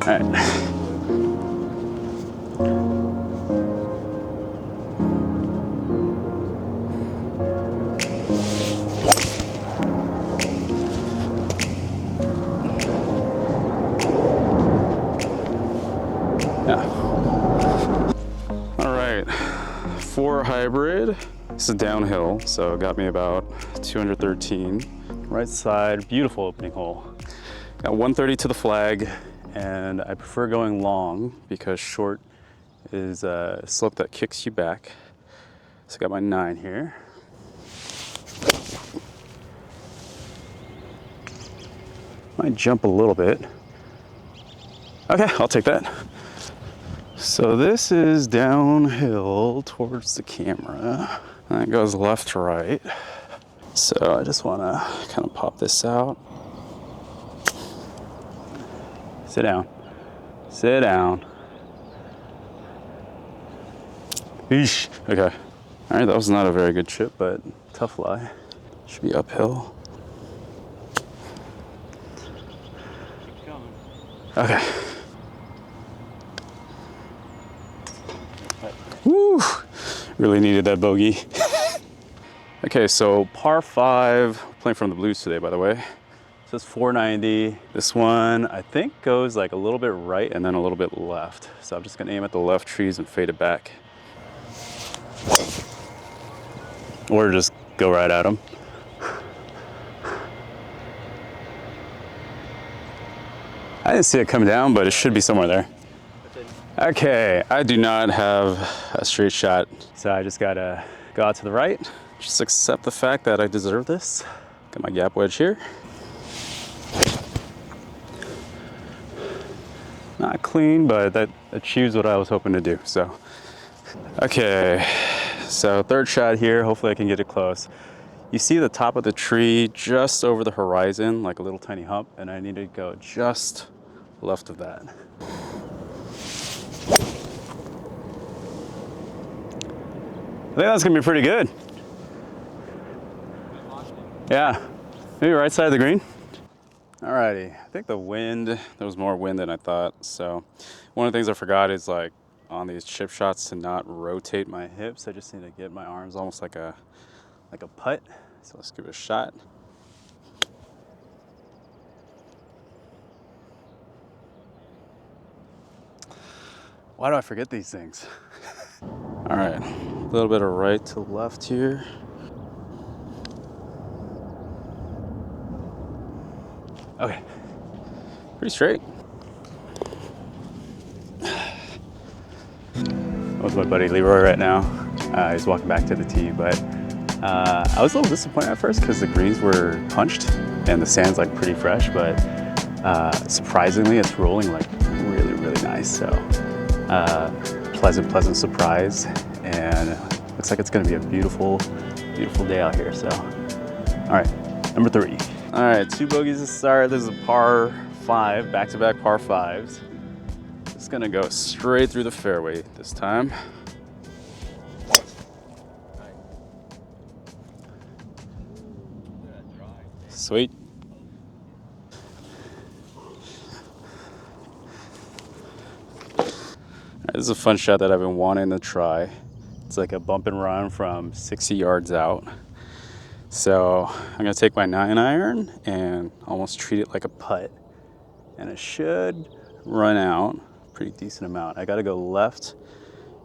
All right. All right, 4 hybrid. This is downhill, so it got me about 213. Right side, beautiful opening hole. Got 130 to the flag, and I prefer going long because short is a slope that kicks you back. So I got my 9 here. Might jump a little bit. Okay, I'll take that. So this is downhill towards the camera. And it goes left to right. So I just want to kind of pop this out. Sit down. Sit down. Eesh. Okay. All right, that was not a very good chip, but tough lie. Should be uphill. Okay. Woo! Really needed that bogey. Okay, so par 5, playing from the blues today, by the way. This is 490. This one, I think, goes like a little bit right and then a little bit left. So I'm just gonna aim at the left trees and fade it back. Or just go right at them. I didn't see it come down, but it should be somewhere there. Okay, I do not have a straight shot. So I just gotta go out to the right. Just accept the fact that I deserve this. Got my gap wedge here. Not clean, but that achieves what I was hoping to do, so. Okay, so 3rd shot here. Hopefully I can get it close. You see the top of the tree just over the horizon, like a little tiny hump, and I need to go just left of that. I think that's gonna be pretty good. Yeah, maybe right side of the green. Alrighty, I think the wind, there was more wind than I thought. So one of the things I forgot is like on these chip shots to not rotate my hips. I just need to get my arms almost like a putt. So let's give it a shot. Why do I forget these things? All right, a little bit of right to left here. Okay, pretty straight. I'm with my buddy Leroy right now. He's walking back to the tee, but I was a little disappointed at first because the greens were punched and the sand's like pretty fresh, but surprisingly it's rolling like really, really nice. So pleasant surprise, and looks like it's gonna be a beautiful, beautiful day out here. So, all right, number 3. All right, 2 bogeys to start. This is a par 5, back-to-back par 5s. Just gonna go straight through the fairway this time. Sweet. This is a fun shot that I've been wanting to try. It's like a bump and run from 60 yards out. So I'm gonna take my 9-iron and almost treat it like a putt. And it should run out a pretty decent amount. I gotta go left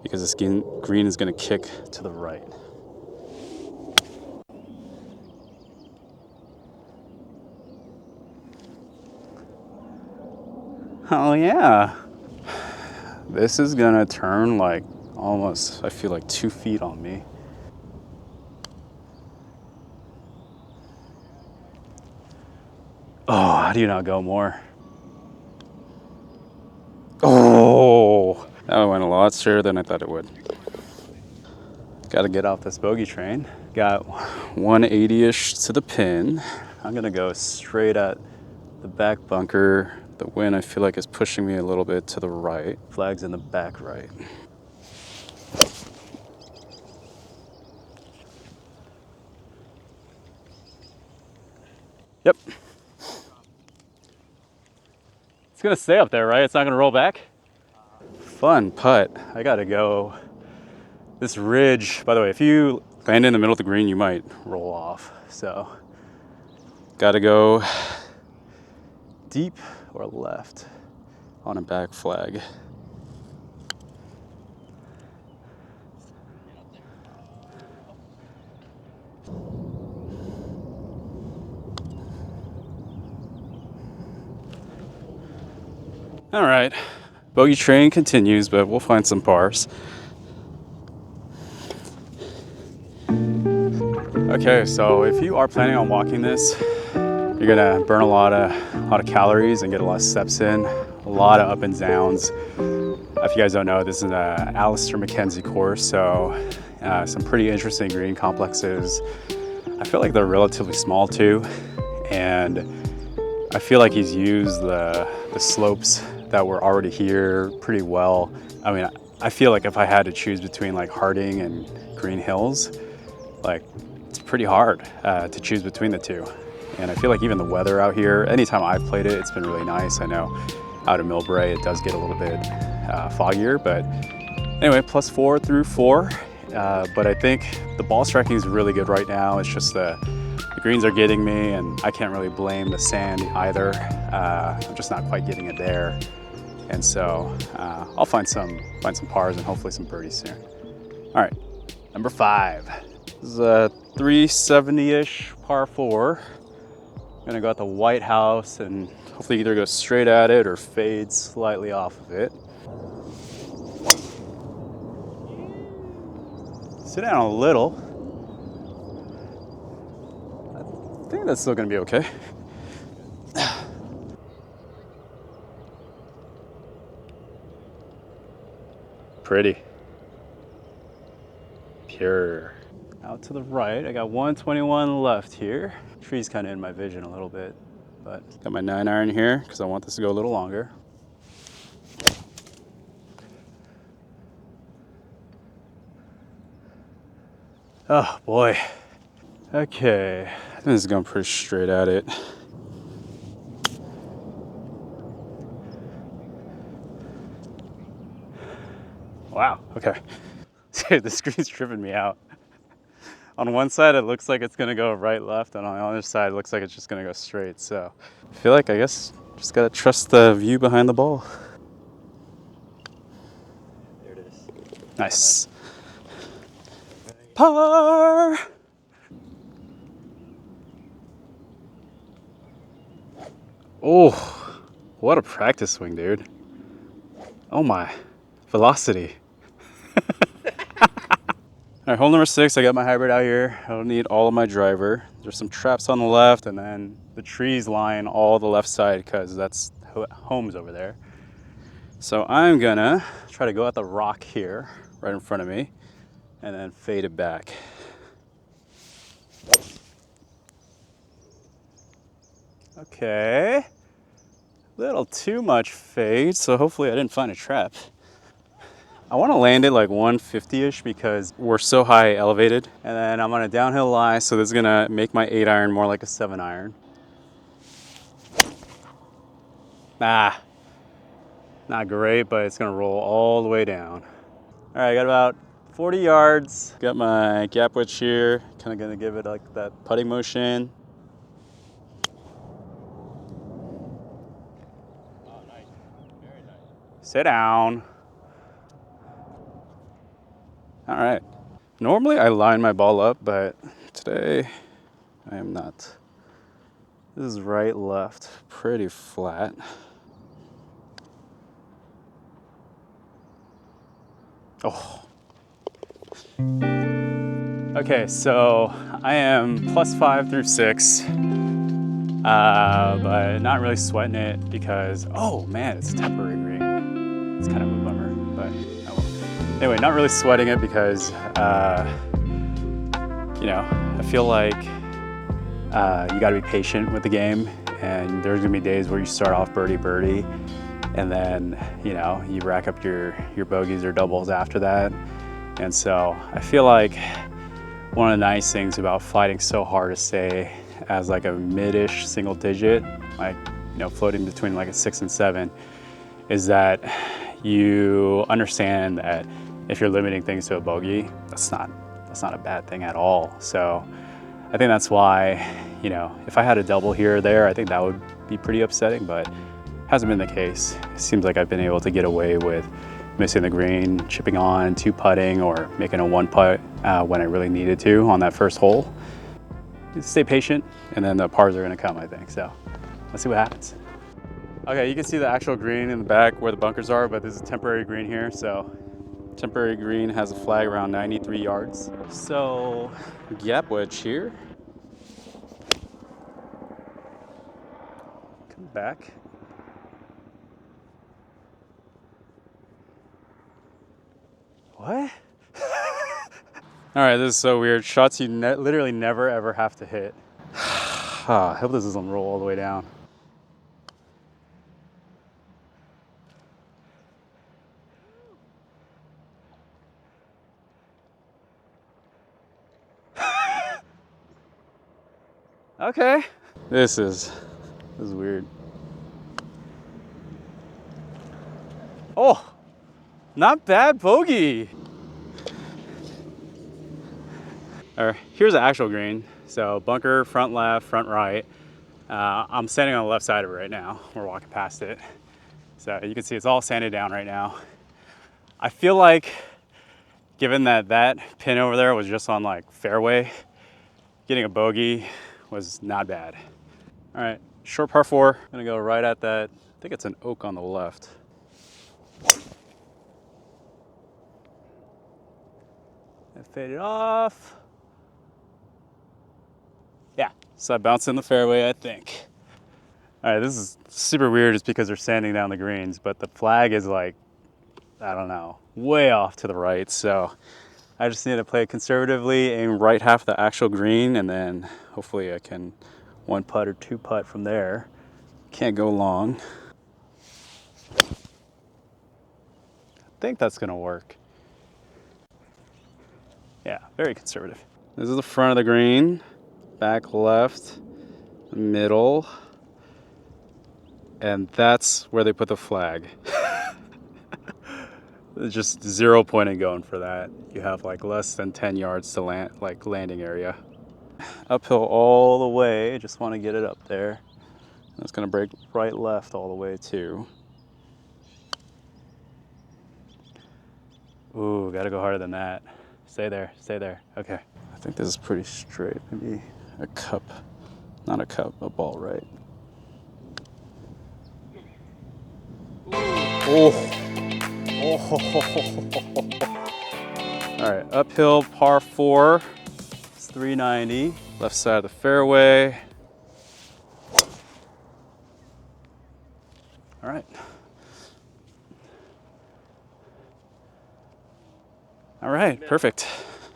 because this green is gonna kick to the right. Oh yeah. This is gonna turn like almost, I feel like 2 feet on me. Oh, how do you not go more? Oh, that went a lot straighter than I thought it would. Got to get off this bogey train. Got 180-ish to the pin. I'm gonna go straight at the back bunker. The wind, I feel like, is pushing me a little bit to the right. Flag's in the back right. Yep. It's gonna stay up there, right? It's not gonna roll back? Fun putt. I gotta go. This ridge, by the way, if you land in the middle of the green, you might roll off. So, gotta go deep or left on a back flag. All right, bogey train continues, but we'll find some pars. Okay, so if you are planning on walking this, you're gonna burn a lot of calories and get a lot of steps in, a lot of up and downs. If you guys don't know, this is a Alister MacKenzie course, so some pretty interesting green complexes. I feel like they're relatively small too, and I feel like he's used the slopes that were already here pretty well. I mean, I feel like if I had to choose between like Harding and Green Hills, like it's pretty hard to choose between the two. And I feel like even the weather out here, anytime I've played it, it's been really nice. I know out of Millbrae, it does get a little bit foggier, but anyway, +4 through 4. But I think the ball striking is really good right now. It's just the greens are getting me, and I can't really blame the sand either. I'm just not quite getting it there. And so I'll find some pars and hopefully some birdies soon. All right, number 5. This is a 370-ish par 4. Gonna go at the White House and hopefully either go straight at it or fade slightly off of it. Sit down a little. I think that's still gonna be okay. Pretty. Pure. Out to the right, I got 121 left here. Tree's kind of in my vision a little bit, but got my 9-iron here because I want this to go a little longer. Oh boy. Okay, I think this is going pretty straight at it. Wow, okay. Dude, the screen's tripping me out. On one side, it looks like it's gonna go right, left, and on the other side, it looks like it's just gonna go straight. So I feel like, I guess, just gotta trust the view behind the ball. There it is. Nice. Par! Oh, what a practice swing, dude. Oh my, velocity. All right, hole number 6, I got my hybrid out here. I don't need all of my driver. There's some traps on the left, and then the trees line all the left side because that's homes over there. So I'm gonna try to go at the rock here, right in front of me, and then fade it back. Okay, little too much fade, so hopefully I didn't find a trap. I want to land it like 150-ish because we're so high elevated, and then I'm on a downhill lie, so this is gonna make my 8-iron more like a 7-iron. Ah, not great, but it's gonna roll all the way down. All right, I got about 40 yards. Got my gap wedge here, kind of gonna give it like that putting motion. Oh, nice. Very nice. Sit down. All right. Normally I line my ball up, but today I am not. This is right, left, pretty flat. Oh. Okay, so I am +5 through 6, but not really sweating it because, oh man, it's a temporary green. It's kind of a bummer, but oh well. Anyway, not really sweating it because, you know, I feel like you got to be patient with the game, and there's gonna be days where you start off birdie, and then, you know, you rack up your bogeys or doubles after that. And so I feel like one of the nice things about fighting so hard to stay as like a mid-ish single digit, like floating between like a 6 and 7, is that you understand that if you're limiting things to a bogey, that's not a bad thing at all. So I think that's why, if I had a double here or there, I think that would be pretty upsetting, but hasn't been the case. It seems like I've been able to get away with missing the green, chipping on, 2-putting, or making a 1-putt when I really needed to on that first hole. Just stay patient, and then the pars are gonna come, I think. So let's see what happens. Okay, you can see the actual green in the back where the bunkers are, but this is a temporary green here. So temporary green has a flag around 93 yards. So gap wedge here. Come back. What? All right, this is so weird. Shots you literally never ever have to hit. I hope this doesn't roll all the way down. Okay. This is weird. Oh, not bad bogey. All right, here's the actual green. So bunker, front left, front right. I'm standing on the left side of it right now. We're walking past it. So you can see it's all sanded down right now. I feel like, given that that pin over there was just on like fairway, getting a bogey was not bad. All right, short par 4. Gonna go right at that. I think it's an oak on the left. It faded off. Yeah, so I bounced in the fairway, I think. All right, this is super weird just because they're sanding down the greens, but the flag is like, I don't know, way off to the right. So I just need to play conservatively, aim right half the actual green, and then hopefully I can 1-putt or 2-putt from there. Can't go long. I think that's gonna work. Yeah, very conservative. This is the front of the green, back left, middle, and that's where they put the flag. There's just 0 point in going for that. You have like less than 10 yards to land, like landing area. Uphill all the way, just want to get it up there. It's gonna break right left all the way too. Ooh, gotta go harder than that. Stay there, stay there. Okay. I think this is pretty straight. Maybe a cup, not a cup, a ball right. Oh. Oh. All right, uphill par 4. It's 390. Left side of the fairway. All right. All right, perfect.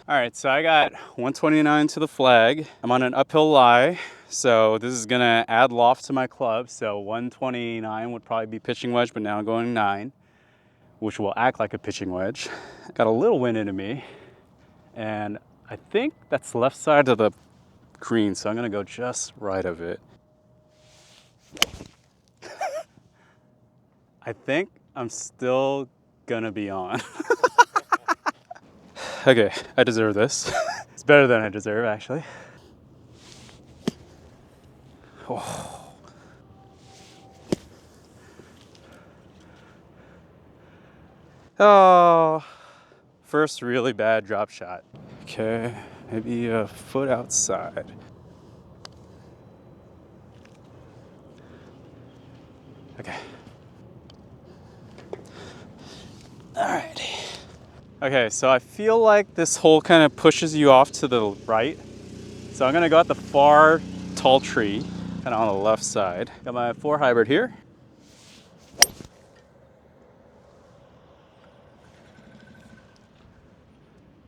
All right, so I got 129 to the flag. I'm on an uphill lie, so this is gonna add loft to my club. So 129 would probably be pitching wedge, but now I'm going 9, which will act like a pitching wedge. Got a little wind into me, and I think that's left side of the green, so I'm gonna go just right of it. I think I'm still gonna be on. Okay, I deserve this. It's better than I deserve, actually. Oh. Oh, first really bad drop shot. Okay, maybe a foot outside. Okay. All right. Okay, so I feel like this hole kind of pushes you off to the right. So I'm gonna go at the far tall tree, kind of on the left side. Got my 4 hybrid here.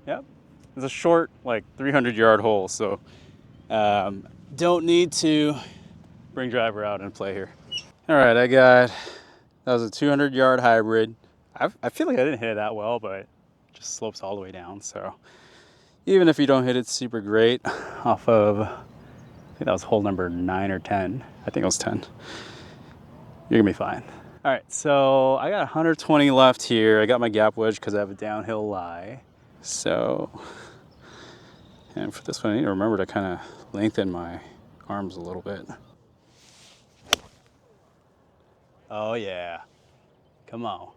Yep, it's a short, like 300-yard hole, so don't need to bring driver out and play here. All right, that was a 200-yard hybrid. I feel like I didn't hit it that well, but it just slopes all the way down. So even if you don't hit it super great off of, I think that was hole number 9 or 10. I think it was 10. You're gonna be fine. All right, so I got 120 left here. I got my gap wedge because I have a downhill lie. So, and for this one, I need to remember to kind of lengthen my arms a little bit. Oh yeah, come on.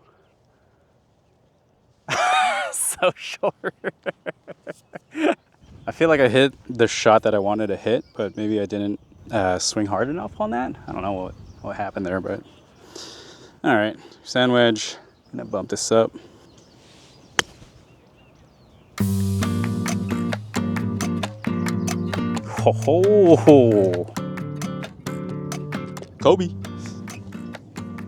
So short. I feel like I hit the shot that I wanted to hit, but maybe I didn't swing hard enough on that. I don't know what happened there, but all right, sand wedge. I'm gonna bump this up. Ho ho! Kobe.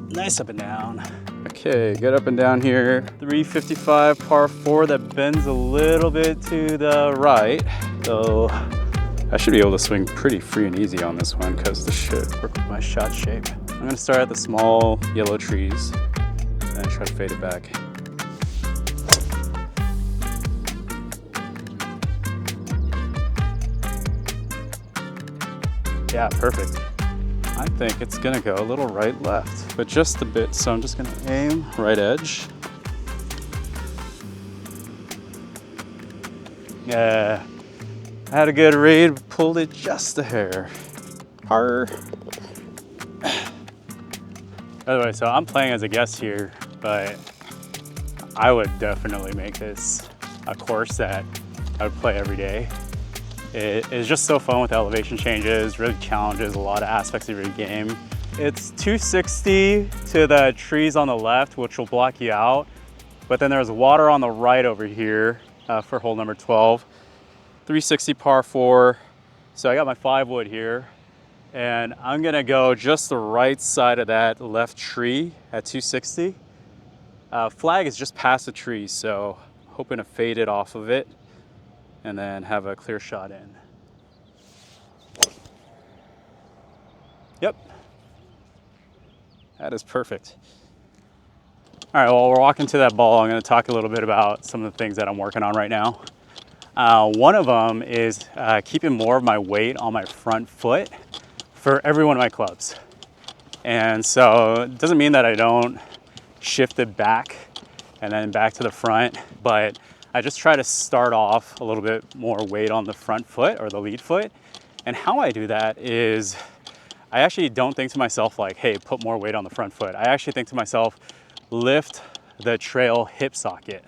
Nice up and down. Okay, good up and down here. 355 par 4 that bends a little bit to the right. So I should be able to swing pretty free and easy on this one because this should work with my shot shape. I'm gonna start at the small yellow trees and then try to fade it back. Yeah, perfect. I think it's gonna go a little right left, but just a bit. So I'm just gonna aim right edge. Yeah, I had a good read, pulled it just a hair. By the way, so I'm playing as a guest here, but I would definitely make this a course that I would play every day. It is just so fun with elevation changes, really challenges a lot of aspects of your game. It's 260 to the trees on the left, which will block you out. But then there's water on the right over here for hole number 12. 360 par 4. So I got my 5 wood here. And I'm gonna go just the right side of that left tree at 260. Flag is just past the tree, so hoping to fade it off of it and then have a clear shot in. Yep, that is perfect. All right, well, we're walking to that ball. I'm gonna talk a little bit about some of the things that I'm working on right now. One of them is keeping more of my weight on my front foot for every one of my clubs. And so it doesn't mean that I don't shift it back and then back to the front, but I just try to start off a little bit more weight on the front foot or the lead foot. And how I do that is I actually don't think to myself like, hey, put more weight on the front foot. I actually think to myself, lift the trail hip socket.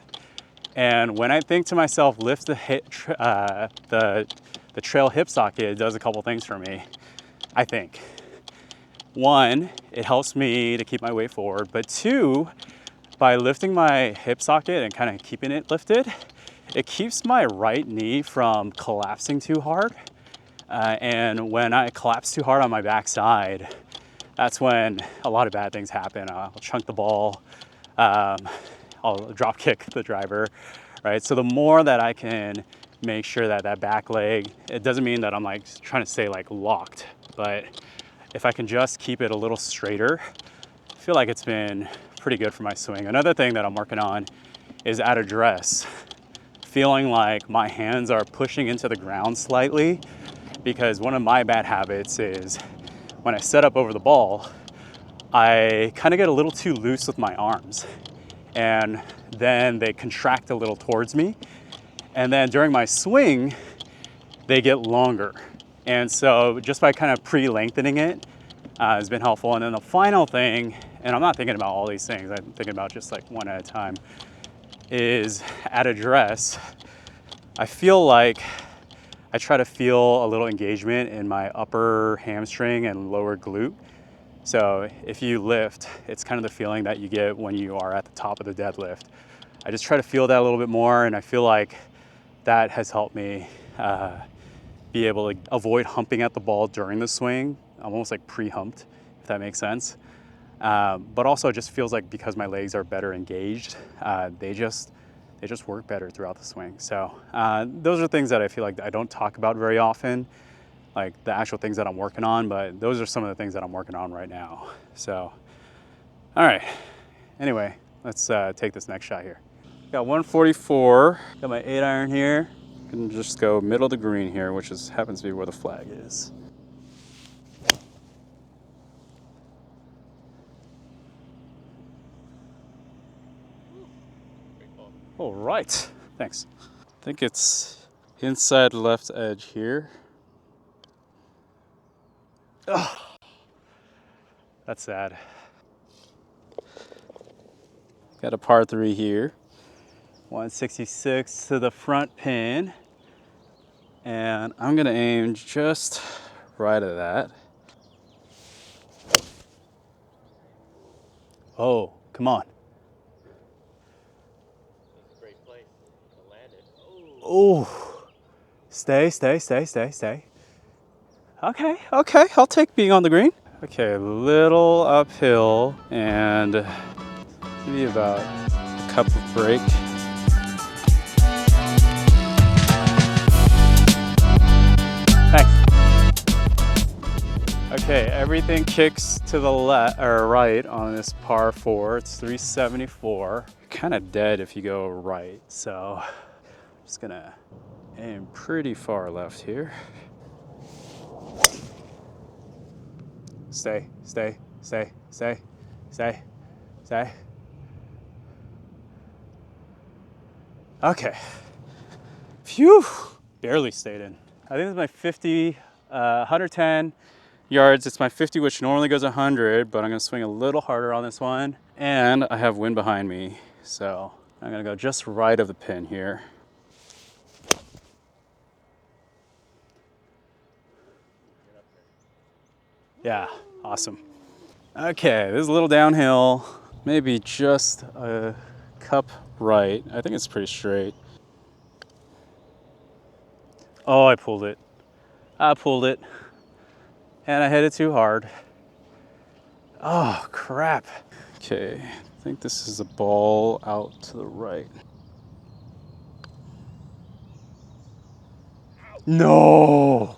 And when I think to myself, lift the trail hip socket, it does a couple things for me, I think. One, it helps me to keep my weight forward, but two, by lifting my hip socket and kind of keeping it lifted, it keeps my right knee from collapsing too hard. And when I collapse too hard on my backside, that's when a lot of bad things happen. I'll chunk the ball, I'll drop kick the driver, right? So the more that I can make sure that that back leg, it doesn't mean that I'm like trying to stay like locked, but if I can just keep it a little straighter, I feel like it's been pretty good for my swing. Another thing that I'm working on is at address, feeling like my hands are pushing into the ground slightly, because one of my bad habits is when I set up over the ball, I kind of get a little too loose with my arms and then they contract a little towards me. And then during my swing, they get longer. And so just by kind of pre-lengthening it has been helpful. And then the final thing, and I'm not thinking about all these things, I'm thinking about just like one at a time, is at address, I feel like I try to feel a little engagement in my upper hamstring and lower glute. So if you lift, it's kind of the feeling that you get when you are at the top of the deadlift. I just try to feel that a little bit more, and I feel like that has helped me be able to avoid humping at the ball during the swing. I'm almost like pre-humped, if that makes sense. But also it just feels like because my legs are better engaged, they just work better throughout the swing. So those are things that I feel like I don't talk about very often, like the actual things that I'm working on, but those are some of the things that I'm working on right now. So, all right, anyway, let's take this next shot here. Got 144, got my 8-iron here. I can just go middle of the green here, which happens to be where the flag is. All right, thanks. I think it's inside left edge here. Ugh. That's sad. Got a par 3 here. 166 to the front pin. And I'm gonna aim just right at that. Oh, come on. That's a great place to land it. Oh, stay. Okay, I'll take being on the green. Okay, a little uphill and maybe about a cup of break. Thanks. Okay, everything kicks to the left or right on this par 4. It's 374. Kind of dead if you go right, so I'm just gonna aim pretty far left here. Stay. Okay. Phew, barely stayed in. I think it's my 50, 110 yards. It's my 50, which normally goes 100, but I'm gonna swing a little harder on this one. And I have wind behind me, so I'm gonna go just right of the pin here. Yeah, awesome. Okay, this is a little downhill, maybe just a cup right. I think it's pretty straight. Oh, I pulled it. And I hit it too hard. Oh, crap. Okay, I think this is a ball out to the right. No!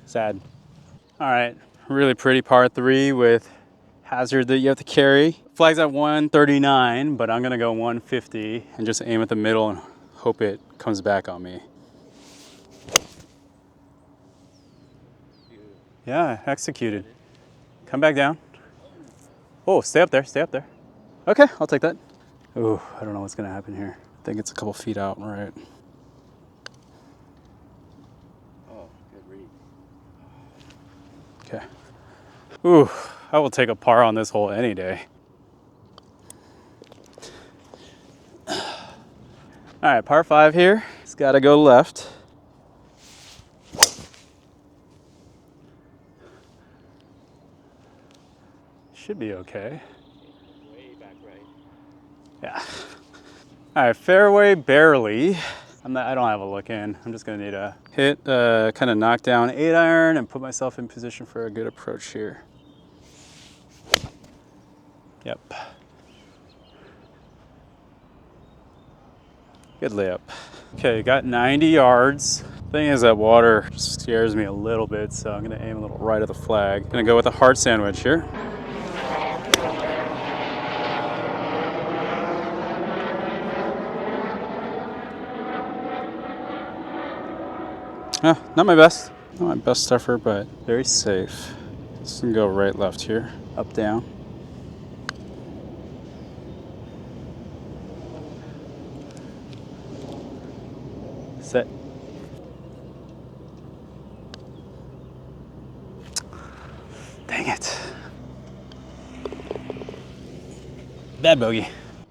Sad. All right, really pretty par 3 with hazard that you have to carry. Flag's at 139, but I'm gonna go 150 and just aim at the middle and hope it comes back on me. Yeah, executed. Come back down. Oh, stay up there. Okay, I'll take that. Ooh, I don't know what's gonna happen here. I think it's a couple feet out, right? Oh, good read. Okay. Ooh, I will take a par on this hole any day. All right, par 5 here. It's gotta go left. Should be okay. Way back right. Yeah. All right, fairway barely. I don't have a look in. I'm just gonna need a hit, kind of knock down 8-iron and put myself in position for a good approach here. Yep. Good layup. Okay, got 90 yards. Thing is that water scares me a little bit, so I'm gonna aim a little right of the flag. Gonna go with a heart sandwich here. Not my best. Not my best stuffer, but very safe. Just gonna go right, left here. Up, down. Set. Dang it. Bad bogey.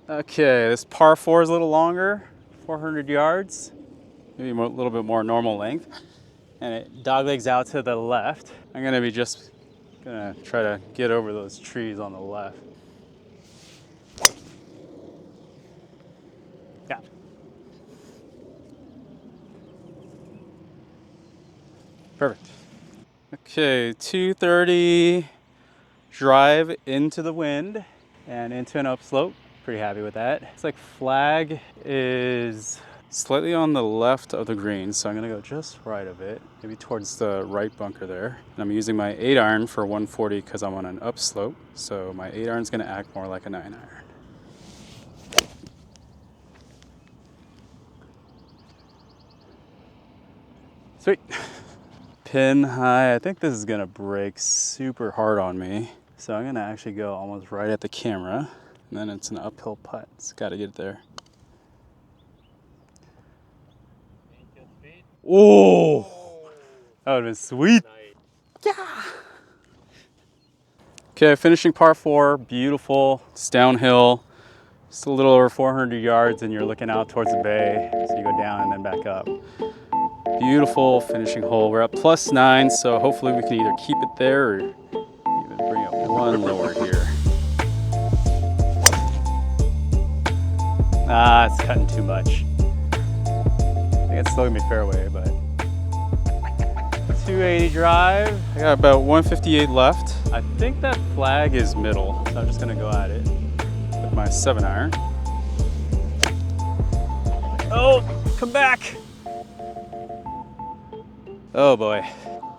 Okay, this par 4 is a little longer, 400 yards, maybe a little bit more normal length. And it doglegs out to the left. I'm gonna be just gonna try to get over those trees on the left. Yeah. Perfect. Okay, 230 drive into the wind and into an upslope. Pretty happy with that. It's like flag is slightly on the left of the green, so I'm gonna go just right of it, maybe towards the right bunker there. And I'm using my 8-iron for 140 because I'm on an upslope, so my 8-iron's gonna act more like a 9-iron. Sweet. Pin high. I think this is gonna break super hard on me, so I'm gonna actually go almost right at the camera And then it's an uphill putt. It's got to get there. Oh, that would have been sweet. Nice. Yeah. Okay, finishing par 4. Beautiful. It's downhill. Just a little over 400 yards, and you're looking out towards the bay. So you go down and then back up. Beautiful finishing hole. We're at +9, so hopefully we can either keep it there or even bring it one lower here. Ah, it's cutting too much. I think it's still gonna be fairway, but 280 drive. I got about 158 left. I think that flag is middle, so I'm just gonna go at it with my 7-iron. Oh, come back. Oh boy.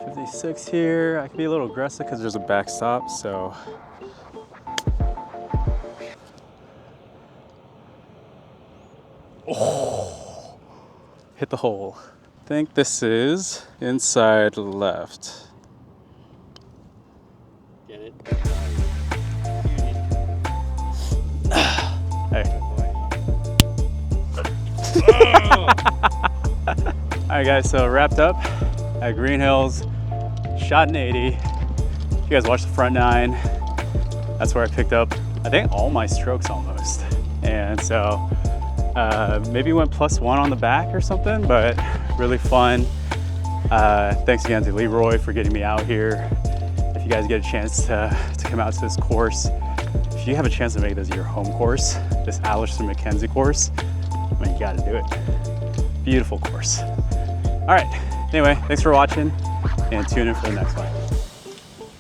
56 here. I can be a little aggressive because there's a backstop, so. Oh, hit the hole. I think this is inside left. Get it? Hey. All right guys, so wrapped up at Green Hills, shot an 80. You guys watched the front 9. That's where I picked up, I think, all my strokes almost. And so maybe went +1 on the back or something, but really fun. Thanks again to Leroy for getting me out here. If you guys get a chance to come out to this course, if you have a chance to make this your home course, this Alister MacKenzie course, I mean, you gotta do it. Beautiful course. All right, anyway, thanks for watching and tune in for the next one.